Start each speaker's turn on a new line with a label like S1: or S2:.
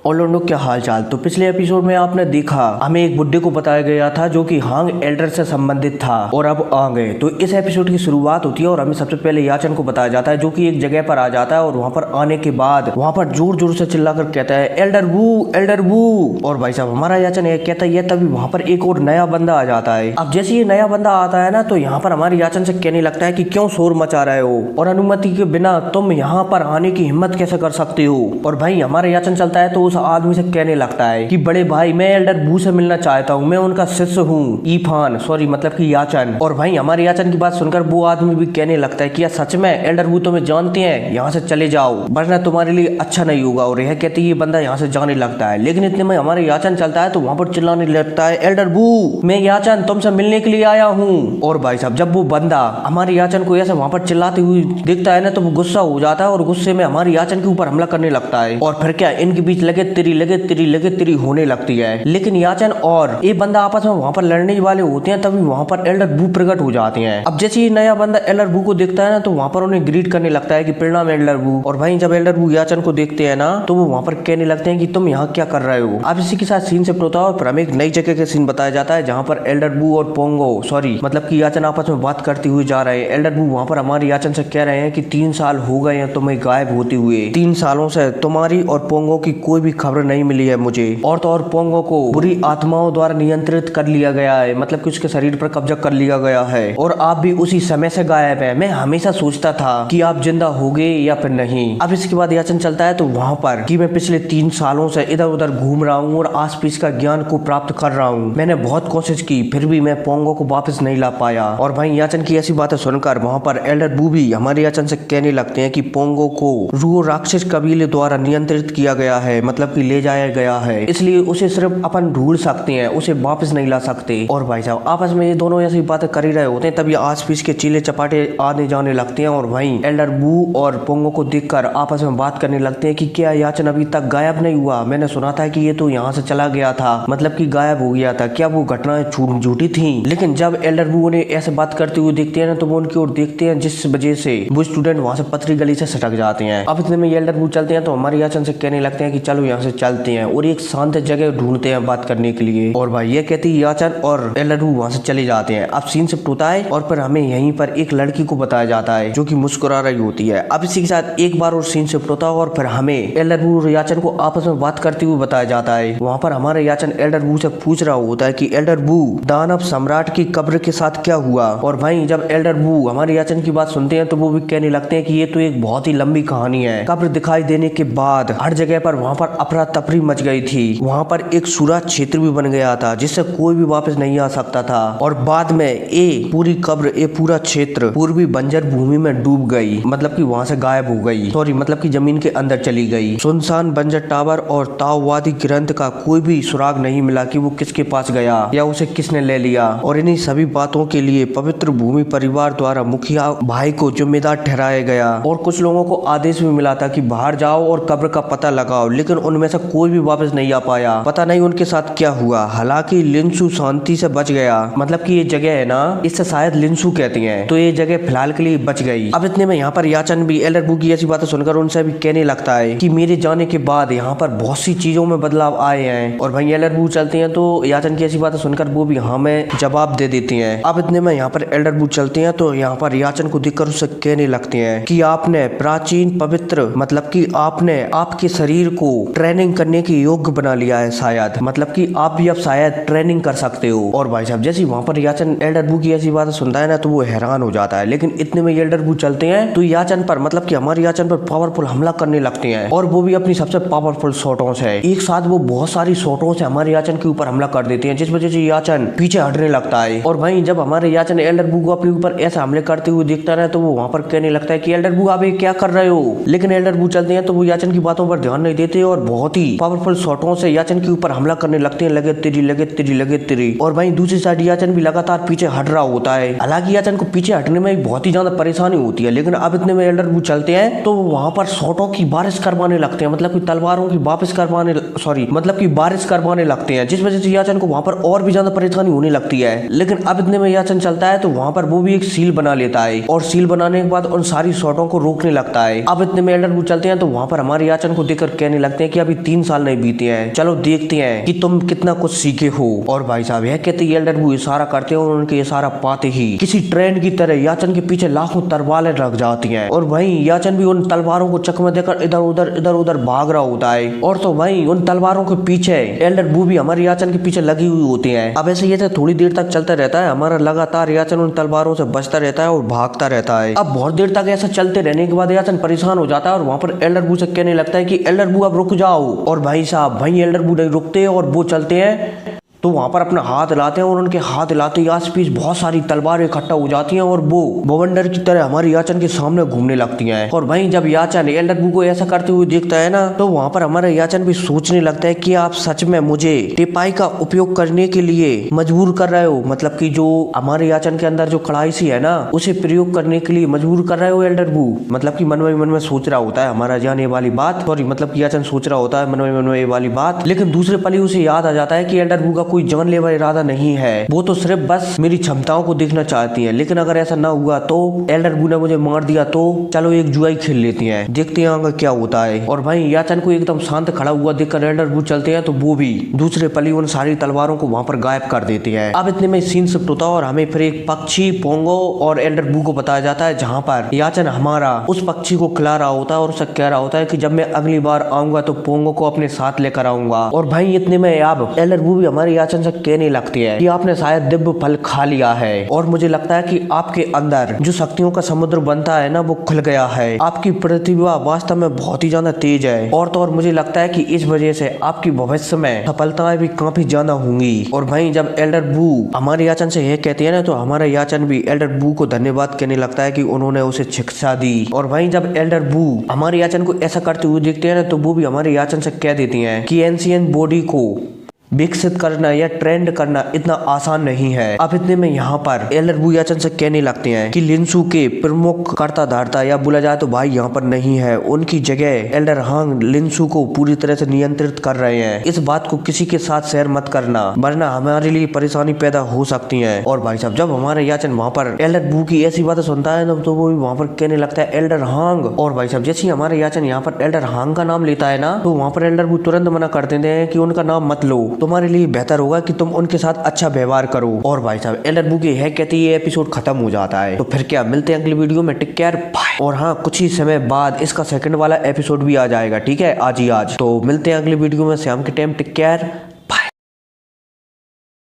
S1: और लोगों क्या हाल चाल। तो पिछले एपिसोड में आपने देखा हमें एक बुड्ढे को बताया गया था जो कि हांग एल्डर से संबंधित था और अब आ गए। तो इस एपिसोड की शुरुआत होती है और हमें सबसे पहले याचन को बताया जाता है जो कि एक जगह पर आ जाता है और वहां पर आने के बाद वहां पर जोर जोर से चिल्लाकर कहता है एल्डर वू। और भाई साहब हमारा याचन ये कहता है तभी वहां पर एक और नया बंदा आ जाता है। अब जैसे ये नया बंदा आता है ना तो यहाँ पर हमारे याचन से कहने लगता है कि क्यों शोर मचा रहे हो और अनुमति के बिना तुम यहाँ पर आने की हिम्मत कैसे कर सकते हो। और भाई हमारे याचन चलता है तो उस आदमी से कहने लगता है कि बड़े भाई मैं एल्डर वू से मिलना चाहता हूँ, मैं उनका शिष्य हूँ ईफान सॉरी मतलब कि याचन। और भाई हमारे याचन की बात सुनकर वो आदमी भी कहने लगता है कि यार सच में एल्डर वू तुम्हें जानते हैं, यहाँ से चले जाओ वरना तुम्हारे लिए अच्छा नहीं होगा। और यह कहते ये बंदा यहाँ से जाने लगता है लेकिन इतने में हमारे याचन चलता है तो वहां पर चिल्लाने लगता है एल्डर वू मैं याचन तुमसे मिलने के लिए आया हूँ। और भाई साहब जब वो बंदा हमारे याचन को ऐसे वहां पर चिल्लाते हुए देखता है ना तो वो गुस्सा हो जाता है और गुस्से में हमारे याचन के ऊपर हमला करने लगता है। और फिर क्या इनके बीच लगे तेरी होने लगती है। लेकिन याचन और ये बंदा आपस में वहां पर लड़ने वाले होते हैं तभी वहां पर एल्डर वू प्रकट हो जाते हैं। अब जैसे ये नया बंदा एल्डर वू को देखता है ना तो वहां पर उन्हें ग्रीट करने लगता है कि प्रणाम एल्डर वू। और भाई जब एल्डर वू याचन को देखते हैं ना तो वो वहां पर कहने लगते हैं कि तुम यहाँ क्या कर रहे हो। अब इसी के साथ सीन से होता है और फिर हमें एक नई जगह का सीन बताया जाता है जहाँ पर एल्डर वू और पोंगो सॉरी मतलब कि याचन आपस में बात करते हुए जा रहे हैं। एल्डर वू वहां पर हमारे याचन से कह रहे हैं कि 3 साल हो गए हैं तुम्हें गायब होते हुए, 3 सालों से तुम्हारी और पोंगो की कोई भी खबर नहीं मिली है मुझे। और तो और पोंगो को बुरी आत्माओं द्वारा नियंत्रित कर लिया गया है मतलब कि उसके शरीर पर कब्जा कर लिया गया है और आप भी उसी समय से गायब है। मैं हमेशा सोचता था कि आप जिंदा होगे या फिर नहीं। अब इसके बाद याचन चलता है तो वहां पर कि मैं पिछले 3 सालों से इधर उधर घूम रहा हूँ और आस पास का ज्ञान को प्राप्त कर रहा हूँ। मैंने बहुत कोशिश की फिर भी मैं पोंगो को वापस नहीं ला पाया। और भाई याचन की ऐसी बातें सुनकर वहां पर एल्डर वू भी हमारे याचन से कहने लगते हैं कि पोंगो को रू राक्षस कबीले द्वारा नियंत्रित किया गया है मतलब कि ले जाया गया है, इसलिए उसे सिर्फ अपन ढूंढ सकते हैं, उसे वापस नहीं ला सकते। और भाई साहब आपस में ये दोनों ऐसी बातें कर ही रहे होते हैं तभी आस पास के चीले चपाटे आने जाने लगते हैं और वहीं एल्डर वू और पोंगो को देखकर आपस में बात करने लगते हैं कि क्या याचन अभी तक गायब नहीं हुआ, मैंने सुना था कि ये तो यहाँ से चला गया था मतलब कि गायब हो गया था, क्या वो घटनाएं झूठी थी। लेकिन जब एल्डर वू ने ऐसे बात करते हुए देखते हैं ना तो वो उनकी ओर देखते हैं जिस वजह से वो स्टूडेंट वहां से पथरी गली से सटक जाते हैं। अब इतने में एल्डर वू चलते हैं तो हमारे याचन से कहने लगते हैं कि चलो यहाँ से चलते हैं और एक शांत जगह ढूंढते हैं बात करने के लिए। और भाई ये कहती है याचन और एल्डर वू वहां से चले जाते हैं। अब सीन शिफ्ट होता है और फिर हमें यहीं पर एक लड़की को बताया जाता है जो कि मुस्कुरा रही होती है। अब इसी के साथ एक बार और सीन शिफ्ट होता है और फिर हमें एल्डर वू और याचन को आपस में बात करते हुए बताया जाता है। वहां पर हमारे याचन एल्डर वू से पूछ रहा होता है कि एल्डर वू दानव सम्राट की कब्र के साथ क्या हुआ। और भाई जब एल्डर वू हमारे याचन की बात सुनते हैं तो वो भी कहने लगते हैं कि ये तो एक बहुत ही लंबी कहानी है। कब्र दिखाई देने के बाद हर जगह पर वहां पर अफरा तफरी मच गई थी, वहां पर एक सूरा क्षेत्र भी बन गया था जिससे कोई भी वापस नहीं आ सकता था। और बाद में ये पूरी कब्र ये पूरा क्षेत्र पूर्वी बंजर भूमि में डूब गई मतलब कि वहां से गायब हो गई सॉरी मतलब कि जमीन के अंदर चली गई। सुनसान बंजर टावर और ताओवादी ग्रंथ का कोई भी सुराग नहीं मिला कि वो किसके पास गया या उसे किसने ले लिया। और इन्हीं सभी बातों के लिए पवित्र भूमि परिवार द्वारा मुखिया भाई को जिम्मेदार ठहराया गया और कुछ लोगों को आदेश भी मिला था कि बाहर जाओ और कब्र का पता लगाओ, लेकिन उनमें से कोई भी वापस नहीं आ पाया। पता नहीं उनके साथ क्या हुआ। हालांकि लिंसू शांति से बच गया मतलब कि ये जगह है ना इससे शायद लिंसू कहते हैं तो ये जगह फिलहाल के लिए बच गई। अब इतने में यहाँ पर याचन भी एल्डर वू की ऐसी बातें सुनकर उनसे भी कहने लगता है कि मेरे जाने के बाद यहाँ पर बहुत सी चीजों में बदलाव आए हैं। और भाई एल्डर वू चलते हैं तो याचन की ऐसी बातें सुनकर वो भी हमें जवाब दे देती हैं। अब इतने में यहाँ पर एल्डर वू चलते हैं तो यहाँ पर याचन को देखकर उससे कहने लगते हैं कि आपने प्राचीन पवित्र मतलब कि आपने आपके शरीर को ट्रेनिंग करने के योग्य बना लिया है शायद मतलब कि आप भी अब शायद ट्रेनिंग कर सकते हो। और भाई साहब जैसे वहां पर याचन एल्डर वू की ऐसी बातें सुनता है ना तो वो हैरान हो जाता है। लेकिन इतने में एल्डर वू चलते हैं तो याचन पर मतलब कि हमारे याचन पर पावरफुल हमला करने लगते हैं और वो भी अपनी सबसे पावरफुल शॉटों से। एक साथ वो बहुत सारी शॉटों से हमारे याचन के ऊपर हमला कर देते हैं जिस वजह से याचन पीछे हटने लगता है। और भाई जब हमारे याचन एल्डर वू को अपने ऊपर ऐसे हमले करते हुए देखता है तो वो वहां पर कहने लगता है कि एल्डर वू आप ये क्या कर रहे हो। लेकिन एल्डर वू चलते हैं तो वो याचन की बातों पर ध्यान नहीं देते और बहुत ही पावरफुल शॉटों से याचन के ऊपर हमला करने लगते हैं। लगे तेरी। और भाई दूसरी साइड याचन भी लगातार पीछे हट रहा होता है। हालांकि याचन को पीछे हटने में बहुत ही ज्यादा परेशानी होती है। लेकिन अब इतने में एल्डर वू चलते हैं तो वहां पर शॉटों की बारिश करवाने लगते हैं मतलब कि तलवारों की बारिश करवाने लगते हैं जिस वजह से याचन को वहां पर और भी ज्यादा परेशानी होने लगती है। लेकिन अब इतने में याचन चलता है तो वहां पर वो भी एक सील बना लेता है और सील बनाने के बाद उन सारी शॉटों को रोकने लगता है। अब इतने में एल्डर वू चलते हैं तो वहां पर हमारे याचन को देखकर कहने लगते हैं कि अभी 3 साल नहीं बीते हैं, चलो देखते हैं कि तुम कितना कुछ सीखे हो। और भाई साहब यह कहते ही एल्डर बू इशारा करते हैं और उनके इशारा पाते ही किसी ट्रेंड की तरह याचन के पीछे लाखों तलवारें लग जाती हैं और वहीं याचन भी उन तलवारों को चकमा देकर इधर उधर भाग रहा होता है। और तो वहीं उन तलवारों के पीछे एल्डर बू भी हमारे याचन के पीछे लगी हुई होती है। अब ऐसे ये थोड़ी देर तक चलता रहता है, हमारा लगातार याचन उन तलवारों से बचता रहता है और भागता रहता है। अब बहुत देर तक ऐसा चलते रहने के बाद याचन परेशान हो जाता है और वहाँ पर एल्डर बू से कहने लगता है कि एल्डर बू अब रुक जाओ। और भाई साहब वहीं एल्डर बू नहीं रुकते और वो चलते हैं तो वहां पर अपना हाथ हिलाते हैं और उनके हाथ हिलाते ही आस-पास बहुत सारी तलवारें इकट्ठा हो जाती हैं और वो बवंडर की तरह हमारे याचन के सामने घूमने लगती हैं। और वहीं जब याचन एल्डर बू को ऐसा करते हुए देखता है ना तो वहां पर हमारा याचन भी सोचने लगता है कि आप सच में मुझे टेपाई का उपयोग करने के लिए मजबूर कर रहे हो, मतलब कि जो हमारे याचन के अंदर जो कड़ाई सी है ना उसे प्रयोग करने के लिए मजबूर कर रहे हो एल्डर बू। मतलब कि मन में सोच रहा होता है हमारा जान ये वाली बात, सॉरी मतलब कि याचन सोच रहा होता है मन में ये वाली बात। लेकिन दूसरे पल ही उसे याद आ जाता है कि एल्डर बू का कोई जानलेवा इरादा नहीं है, वो तो सिर्फ बस मेरी क्षमताओं को देखना चाहती है। लेकिन अगर ऐसा ना हुआ तो एल्डर बू ने मुझे मार दिया तो चलो एक जुआ ही खेल लेती हैं, देखते हैं आगे क्या होता है। और भाई याचन को एकदम शांत खड़ा हुआ देखकर एल्डर बू चलते हैं तो वो भी दूसरे पल ही उन सारी तलवारों को वहां पर गायब कर देते हैं। अब इतने में सीन शिफ्ट होता है और हमें फिर एक पक्षी पोंगो और एल्डर बू को बताया जाता है जहाँ पर याचन हमारा उस पक्षी को खिला रहा होता है और उसे कह रहा होता है कि जब मैं अगली बार आऊंगा तो पोंगो को अपने साथ लेकर आऊंगा। और भाई इतने में अब एल्डर बू भी हमारे याचन से कहने लगती है कि आपने शायद दिव्य फल खा लिया है और मुझे लगता है कि आपके अंदर जो शक्तियों का समुद्र बनता है ना वो खुल गया है। आपकी प्रतिभा वास्तव में बहुत ही ज्यादा तेज है और तो और मुझे लगता है कि इस वजह से आपकी भविष्य में सफलताएं भी काफी ज्यादा होंगी। और भाई जब एल्डर बू हमारे याचन से यह कहती है ना तो हमारा याचन भी एल्डर बू को धन्यवाद कहने लगता है कि उन्होंने उसे शिक्षा दी। और भाई जब एल्डर बू हमारे याचन को ऐसा करते हुए देखते हैं ना तो वो भी हमारे याचन से कह देती है कि एंशिएंट बॉडी को विकसित करना या ट्रेंड करना इतना आसान नहीं है। अब इतने में यहाँ पर एल्डर बू याचन से कहने लगते हैं कि लिंसू के प्रमुख कर्ता धारता या बोला जाए तो भाई यहाँ पर नहीं है, उनकी जगह एल्डर हांग लिंसू को पूरी तरह से नियंत्रित कर रहे हैं। इस बात को किसी के साथ शेयर मत करना वरना हमारे लिए परेशानी पैदा हो सकती है। और भाई साहब जब हमारे याचन वहाँ पर एल्डर बू की ऐसी बातें सुनता है तो वो भी वहाँ पर कहने लगता है एल्डर हांग। और भाई साहब जैसे ही हमारे याचन यहाँ पर एल्डर हांग का नाम लेता है ना तो वहाँ पर एल्डर बू तुरंत मना कर देते हैं कि उनका नाम मत लो, तुम्हारे लिए बेहतर होगा कि तुम उनके साथ अच्छा व्यवहार करो। और भाई साहब एल्डर बू की है कहती ये एपिसोड खत्म हो जाता है। तो फिर क्या मिलते हैं अगली वीडियो में, टेक केयर बाय। और हाँ कुछ ही समय बाद इसका सेकंड वाला एपिसोड भी आ जाएगा, ठीक है आज ही आज। तो मिलते हैं अगली वीडियो में शाम के टाइम, टेक केयर।